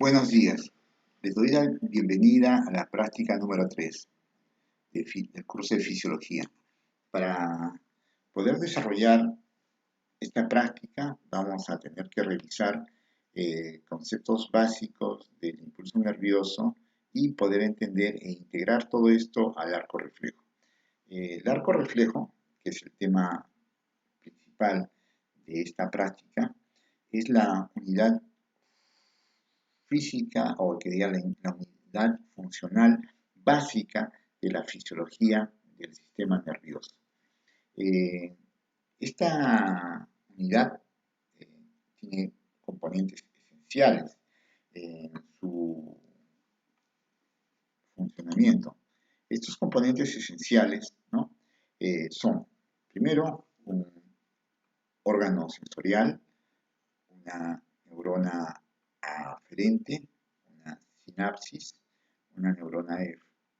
Buenos días. Les doy la bienvenida a la práctica número 3 del curso de Fisiología. Para poder desarrollar esta práctica vamos a tener que revisar conceptos básicos del impulso nervioso y poder entender e integrar todo esto al arco reflejo. El arco reflejo, que es el tema principal de esta práctica, es la unidad física o que diga la unidad funcional básica de la fisiología del sistema nervioso. Esta unidad tiene componentes esenciales en su funcionamiento. Estos componentes esenciales, ¿no? Son, primero, un órgano sensorial, una neurona aferente, una sinapsis, una neurona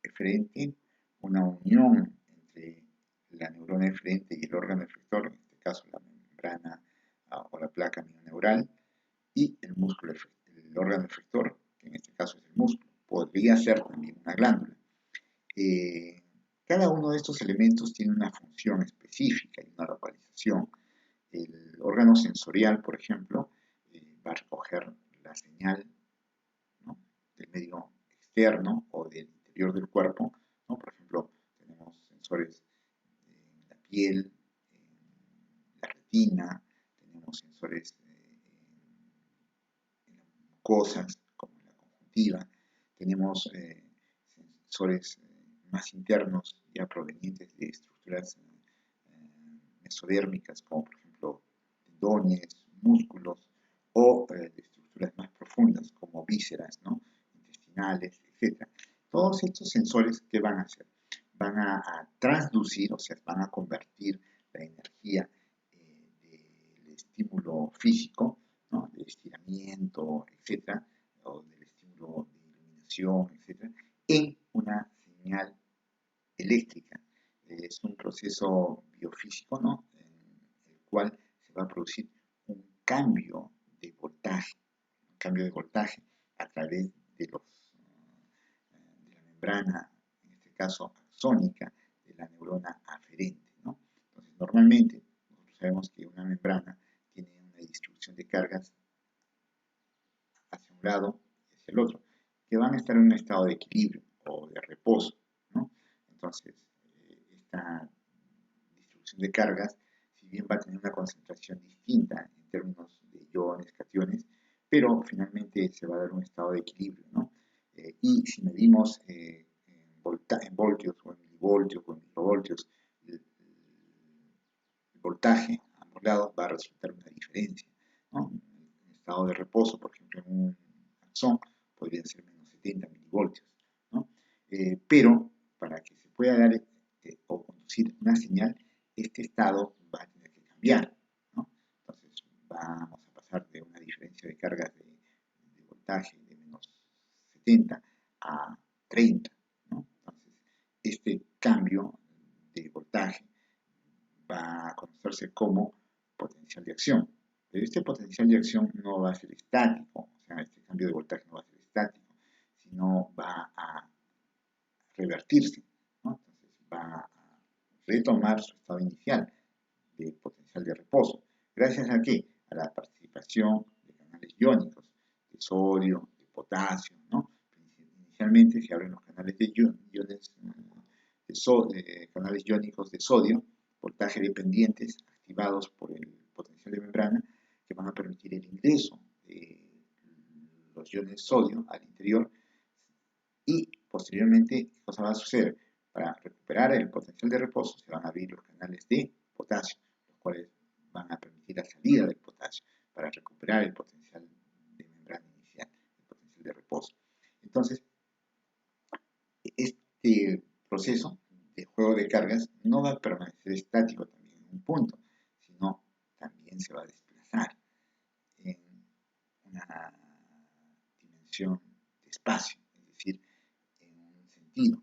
eferente, una unión entre la neurona eferente y el órgano efector, en este caso la membrana o la placa mioneural, y el músculo el órgano efector, que en este caso es el músculo, podría ser también una glándula. Cada uno de estos elementos tiene una función específica y una localización. El órgano sensorial, por ejemplo, va a recoger la señal, ¿no?, del medio externo o del interior del cuerpo, ¿no? Por ejemplo, tenemos sensores en la piel, en la retina, tenemos sensores en las mucosas, como en la conjuntiva, tenemos sensores más internos ya provenientes de estructuras mesodérmicas, como por ejemplo tendones, músculos, o de estructuras más profundas, como vísceras, ¿no?, intestinales, etc. Todos estos sensores, ¿qué van a hacer? Van a transducir, o sea, van a convertir la energía del estímulo físico, ¿no?, del estiramiento, etc., o del estímulo de iluminación, etc., en una señal eléctrica. Es un proceso biofísico, ¿no?, en el cual se va a producir un cambio de voltaje, a través de la membrana, en este caso axónica, de la neurona aferente, ¿no? Entonces, normalmente, nosotros sabemos que una membrana tiene una distribución de cargas hacia un lado y hacia el otro, que van a estar en un estado de equilibrio o de reposo, ¿no? Entonces, esta distribución de cargas, si bien va a tener una concentración distinta en términos de iones, cationes, pero finalmente se va a dar un estado de equilibrio, ¿no? Y si medimos en voltios o en milivoltios o en microvoltios, el voltaje a ambos lados va a resultar una diferencia, ¿no? En estado de reposo, por ejemplo, en un axón podrían ser menos 70 milivoltios, ¿no? Pero para que se pueda dar o conducir una señal, este estado va a tener que cambiar, ¿no? Entonces vamos a pasar de una diferencia de cargas de voltaje de menos 70 a 30, ¿no? Entonces, este cambio de voltaje va a conocerse como potencial de acción. Pero este potencial de acción no va a ser estático, o sea, este cambio de voltaje no va a ser estático, sino va a revertirse, ¿no? Entonces va a retomar su estado inicial de potencial de reposo. ¿Gracias a qué? A la participación de canales iónicos, de sodio, de potasio, ¿no? Inicialmente se abren los canales de canales iónicos de sodio, voltaje dependientes, activados por el potencial de membrana, que van a permitir el ingreso de los iones sodio al interior, y posteriormente, ¿qué cosa va a suceder? Para recuperar el potencial de reposo se van a abrir los canales de potasio, los cuales van a permitir la salida del potasio para recuperar el potencial de membrana inicial, el potencial de reposo. Entonces, este proceso de juego de cargas no va a permanecer estático también en un punto, sino también se va a desplazar en una dimensión de espacio, es decir, en un sentido,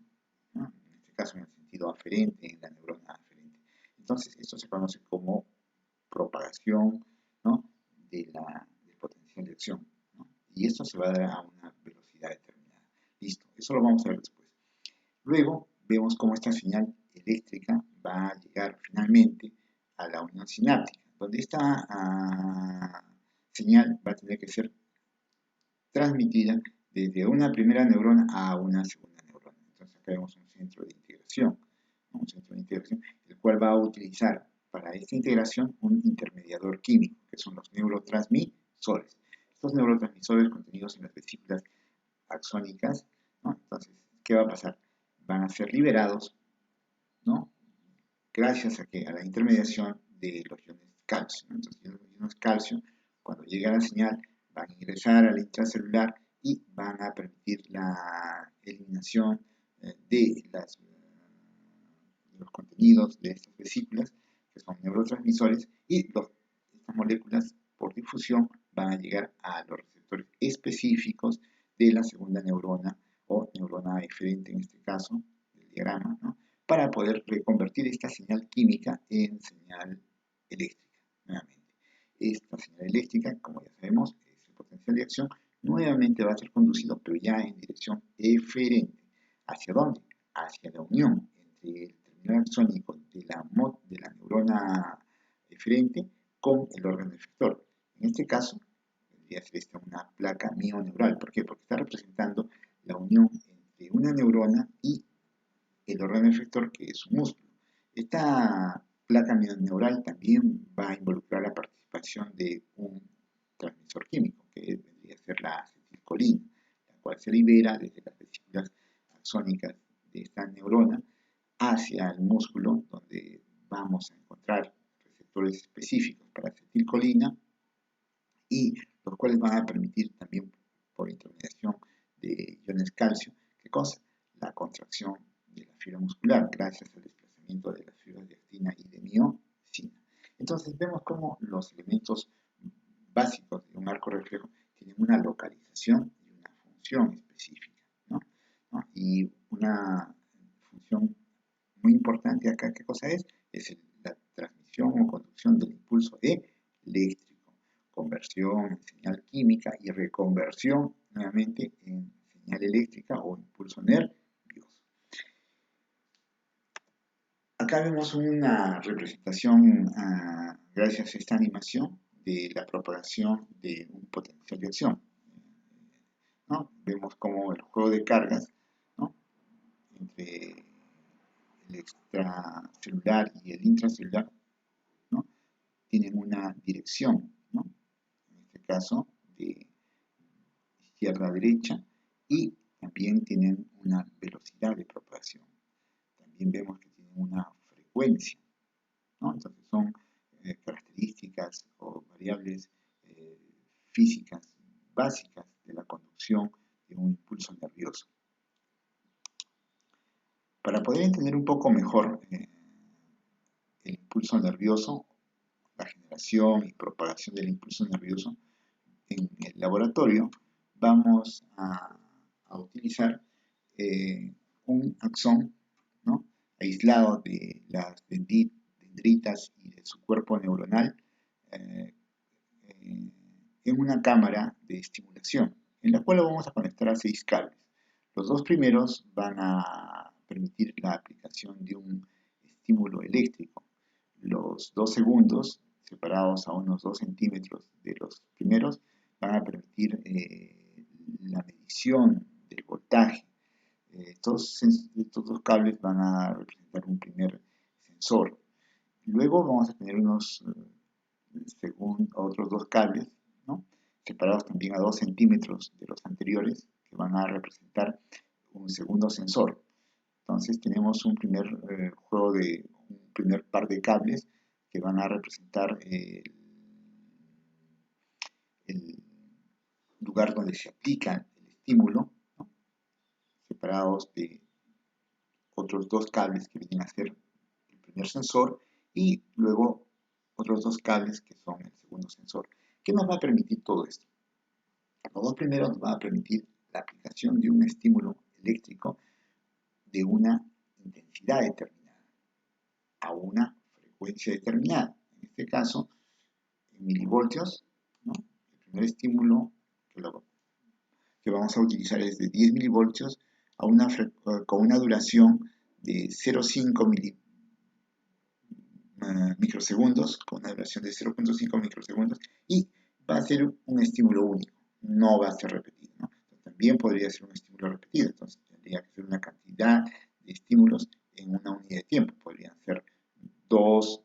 ¿no? En este caso en el sentido aferente, en la neurona aferente. Entonces, esto se conoce como propagación, ¿no?, del potencial de acción, ¿no? y esto se va a dar a una velocidad determinada. Listo, eso lo vamos a ver después. Luego vemos cómo esta señal eléctrica va a llegar finalmente a la unión sináptica, donde esta señal va a tener que ser transmitida desde una primera neurona a una segunda neurona. Entonces acá vemos un centro de integración, ¿no? Un centro de integración, el cual va a utilizar para esta integración un intermediador químico, que son los neurotransmisores. Estos neurotransmisores contenidos en las vesículas axónicas, ¿no? Entonces, ¿qué va a pasar? Van a ser liberados, ¿no? Gracias a la intermediación de los iones calcio, ¿no? Entonces, los iones calcio, cuando llega la señal, van a ingresar al intracelular y van a permitir la eliminación de los contenidos de estas vesículas, que son neurotransmisores, y estas moléculas por difusión van a llegar a los receptores específicos de la segunda neurona o neurona eferente en este caso, del diagrama, ¿no? Para poder reconvertir esta señal química en señal eléctrica, nuevamente. Esta señal eléctrica, como ya sabemos, es el potencial de acción, nuevamente va a ser conducido, pero ya en dirección eferente. ¿Hacia dónde? Hacia la unión entre el terminal axónico de la neurona eferente con el órgano efector. En este caso, vendría a ser esta una placa mioneural. ¿Por qué? Porque está representando la unión entre una neurona y el órgano efector, que es un músculo. Esta placa mioneural también va a involucrar la participación de un transmisor químico, que vendría a ser la acetilcolina, la cual se libera desde las vesículas axónicas de esta neurona hacia el músculo, donde vamos a encontrar receptores específicos para acetilcolina y los cuales van a permitir también por intermediación de iones calcio, ¿qué cosa? La contracción de la fibra muscular gracias al desplazamiento de las fibras de actina y de miosina. Entonces vemos cómo los elementos básicos de un arco reflejo tienen una localización y una función específica, ¿no? Y una función muy importante acá, ¿qué cosa es? Es la transmisión o conducción del impulso eléctrico, conversión en señal química y reconversión nuevamente en señal eléctrica o impulso nervioso. Acá vemos una representación, gracias a esta animación, de la propagación de un potencial de acción, ¿no? Vemos como el juego de cargas, ¿no? Entre el extracelular y el intracelular, ¿no? Tienen una dirección, ¿no? En este caso de izquierda a derecha, y también tienen una velocidad de propagación. También vemos que tienen una frecuencia, ¿no? Entonces son características o variables físicas básicas de la conducción de un impulso nervioso. Para poder entender un poco mejor el impulso nervioso, la generación y propagación del impulso nervioso en el laboratorio, vamos a utilizar un axón, ¿no? Aislado de las dendritas y de su cuerpo neuronal en una cámara de estimulación, en la cual vamos a conectar a 6 cables. Los dos primeros van a permitir la aplicación de un estímulo eléctrico. Los dos segundos, separados a unos 2 centímetros de los primeros, van a permitir la medición del voltaje. Estos dos cables van a representar un primer sensor. Luego vamos a tener otros dos cables, ¿no? Separados también a 2 centímetros de los anteriores, que van a representar un segundo sensor. Entonces tenemos un primer un primer par de cables que van a representar el lugar donde se aplica el estímulo, ¿no? Separados de otros dos cables que vienen a ser el primer sensor y luego otros dos cables que son el segundo sensor. ¿Qué nos va a permitir todo esto? Los dos primeros nos van a permitir la aplicación de un estímulo eléctrico de una intensidad determinada a una frecuencia determinada. En este caso, en milivoltios, ¿no? El primer estímulo que lo que vamos a utilizar es de 10 milivoltios con una duración de 0,5 microsegundos, con una duración de 0,5 microsegundos, y va a ser un estímulo único, no va a ser repetido, ¿no? También podría ser un estímulo repetido, entonces tendría que ser una cantidad de estímulos en una unidad de tiempo, podrían ser dos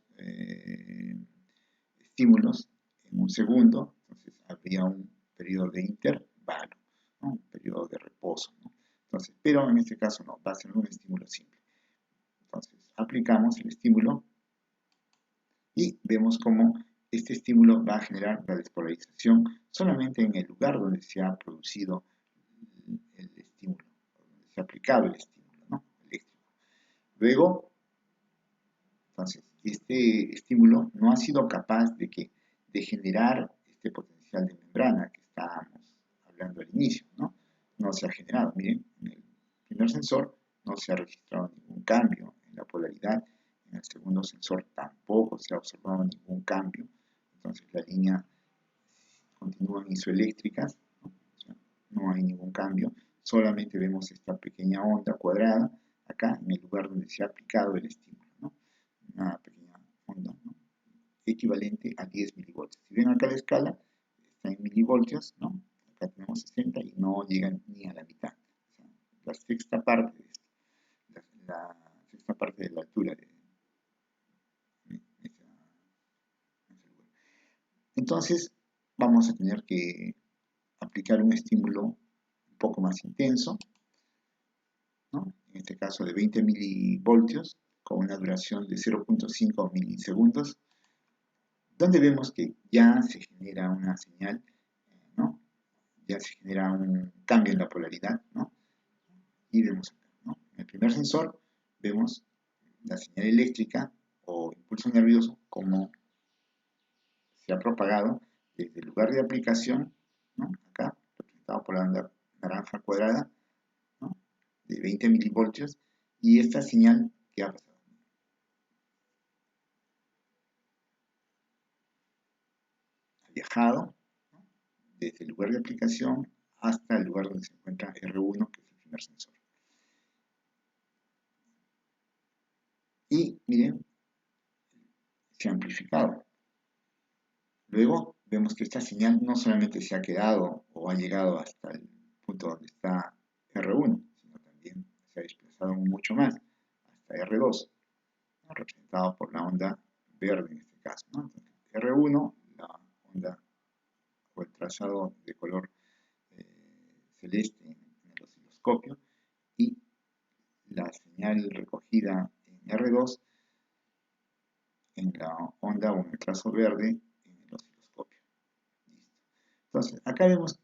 estímulos en un segundo, entonces habría un periodo de intervalo, ¿no? Un periodo de reposo, ¿no? Entonces, pero en este caso no, va a ser un estímulo simple. Entonces, aplicamos el estímulo y vemos cómo este estímulo va a generar la despolarización solamente en el lugar donde se ha producido el estímulo, donde se ha aplicado el estímulo, ¿no? Eléctrico. Luego, entonces, este estímulo no ha sido capaz de generar este potencial de membrana que estábamos hablando al inicio, ¿no? No se ha generado. Miren, en el primer sensor no se ha registrado ningún cambio en la polaridad. En el segundo sensor tampoco se ha observado ningún cambio. Entonces, la línea continúan isoeléctricas, ¿no? O sea, no hay ningún cambio. Solamente vemos esta pequeña onda cuadrada acá en el lugar donde se ha aplicado el estímulo, ¿no? Una pequeña onda, ¿no? Equivalente a 10 milivoltios. Si ven acá la escala, está en milivoltios, ¿no? Acá tenemos 60 y no llegan ni a la mitad. O sea, la sexta parte de esto, la sexta parte de la altura de ese lugar. Entonces, vamos a tener que aplicar un estímulo un poco más intenso, ¿no? En este caso de 20 milivoltios, con una duración de 0,5 milisegundos, donde vemos que ya se genera una señal, ¿no? Ya se genera un cambio en la polaridad, ¿no? Y vemos acá, ¿no? En el primer sensor vemos la señal eléctrica o impulso nervioso como se ha propagado desde el lugar de aplicación, ¿no? Acá, representado por la onda naranja cuadrada, ¿no? De 20 milivoltios, y esta señal que ha pasado. Ha viajado, ¿no? Desde el lugar de aplicación hasta el lugar donde se encuentra R1, que es el primer sensor. Y miren, se ha amplificado. Luego vemos que esta señal no solamente se ha quedado o ha llegado hasta el punto donde está R1, sino también se ha desplazado mucho más, hasta R2, ¿no? Representado por la onda verde en este caso, ¿no? Entonces, R1, la onda o el trazado de color celeste en el osciloscopio, y la señal recogida en R2 en la onda o en el trazo verde en el osciloscopio. Listo. Entonces, acá vemos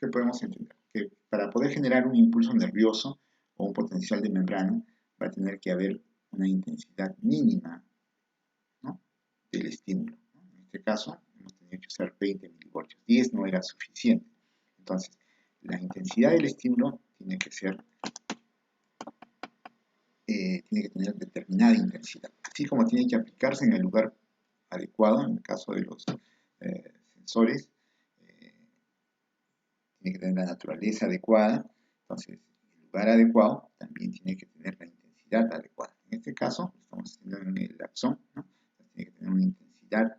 que podemos entender que para poder generar un impulso nervioso o un potencial de membrana va a tener que haber una intensidad mínima, ¿no? Del estímulo, ¿no? En este caso hemos tenido que usar 20 milivoltios, 10 no era suficiente. Entonces, la intensidad del estímulo tiene que tener determinada intensidad, así como tiene que aplicarse en el lugar adecuado, en el caso de los sensores, tiene que tener la naturaleza adecuada, entonces el lugar adecuado también tiene que tener la intensidad adecuada. En este caso, estamos haciendo en el axón, ¿no? Tiene que tener una intensidad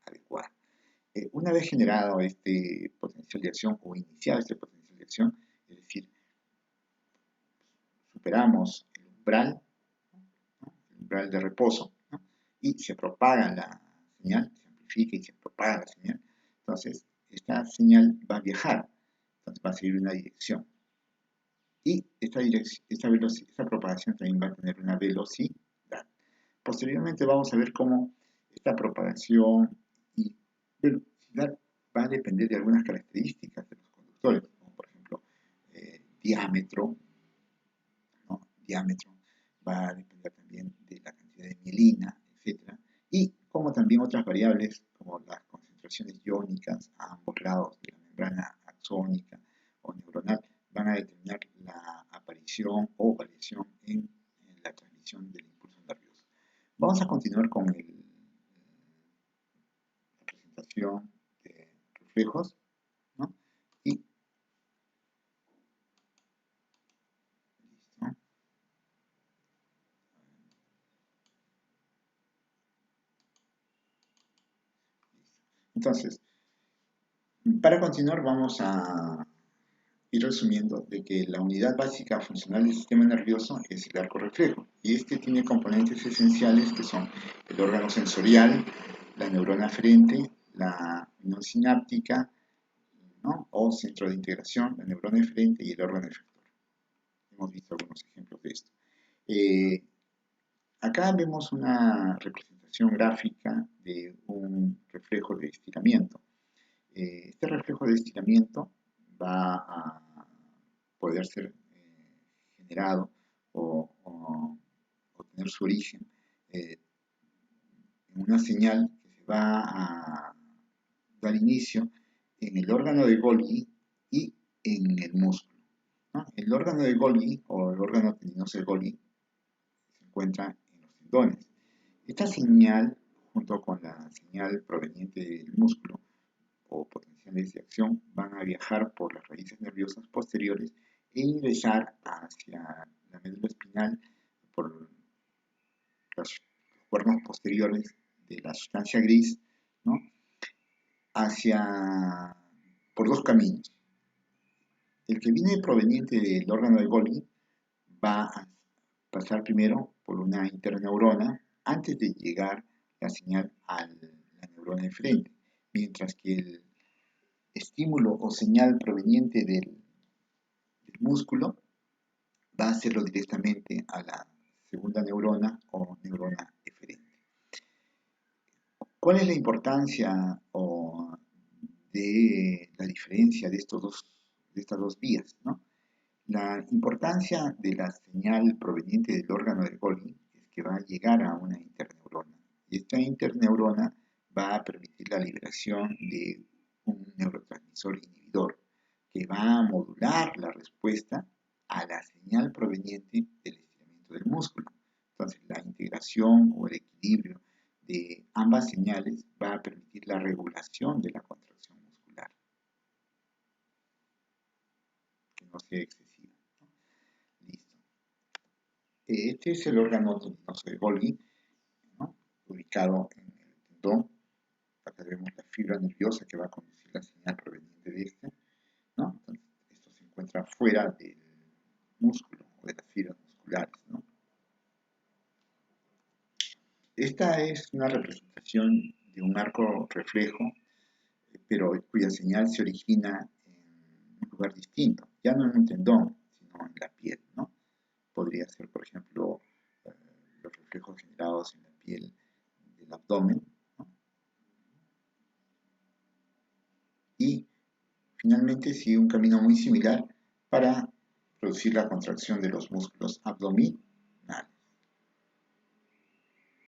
adecuada. Una vez generado este potencial de acción o iniciado este potencial de acción, es decir, superamos el umbral, ¿no? El umbral de reposo, ¿no? Y se propaga la señal, se amplifica y se propaga la señal, entonces esta señal va a viajar, entonces va a seguir una dirección. Y esta propagación también va a tener una velocidad. Posteriormente vamos a ver cómo esta propagación y velocidad va a depender de algunas características de los conductores, como por ejemplo diámetro, ¿no? Diámetro va a depender también de la cantidad de mielina, etc. Y como también otras variables como las concentraciones iónicas a ambos lados de la membrana axónica o neuronal van a determinar la aparición o variación en la transmisión del impulso nervioso. Vamos a continuar con la presentación de reflejos, ¿no? Y Entonces, para continuar vamos a ir resumiendo de que la unidad básica funcional del sistema nervioso es el arco reflejo y este tiene componentes esenciales que son el órgano sensorial, la neurona aferente, la unión sináptica, ¿no? O centro de integración, la neurona eferente y el órgano efector. Hemos visto algunos ejemplos de esto. Acá vemos una representación gráfica de un reflejo de estiramiento. Este reflejo de estiramiento va a poder ser generado o tener su origen en una señal que se va a dar inicio en el órgano de Golgi y en el músculo, ¿no? El órgano de Golgi o el órgano tendinoso de Golgi se encuentra en los tendones. Esta señal, junto con la señal proveniente del músculo o potenciales de acción, van a viajar por las raíces nerviosas posteriores e ingresar hacia la médula espinal por los cuernos posteriores de la sustancia gris, ¿no? Por dos caminos. El que viene proveniente del órgano de Golgi va a pasar primero por una interneurona antes de llegar la señal a la neurona eferente, mientras que el estímulo o señal proveniente del músculo va a hacerlo directamente a la segunda neurona o neurona eferente. ¿Cuál es la importancia de la diferencia de estas dos vías, ¿no? La importancia de la señal proveniente del órgano de Golgi es que va a llegar a una interneurona y esta interneurona va a permitir la liberación de un neurotransmisor inhibidor que va a modular la respuesta a la señal proveniente del estiramiento del músculo. Entonces, la integración o el equilibrio de ambas señales va a permitir la regulación de la contracción muscular, que no sea excesiva. Listo. Este es el órgano tendinoso de Golgi, ¿no? Ubicado en el tendón. Acá vemos la fibra nerviosa que va a conducir la señal proveniente de este, ¿no? Entonces, esto se encuentra fuera del músculo o de las fibras musculares, ¿no? Esta es una representación de un arco reflejo, pero cuya señal se origina en un lugar distinto, ya no en un tendón, sino en la piel, ¿no? Podría ser, por ejemplo, los reflejos generados en la piel del abdomen, ¿no? Y finalmente sigue un camino muy similar para producir la contracción de los músculos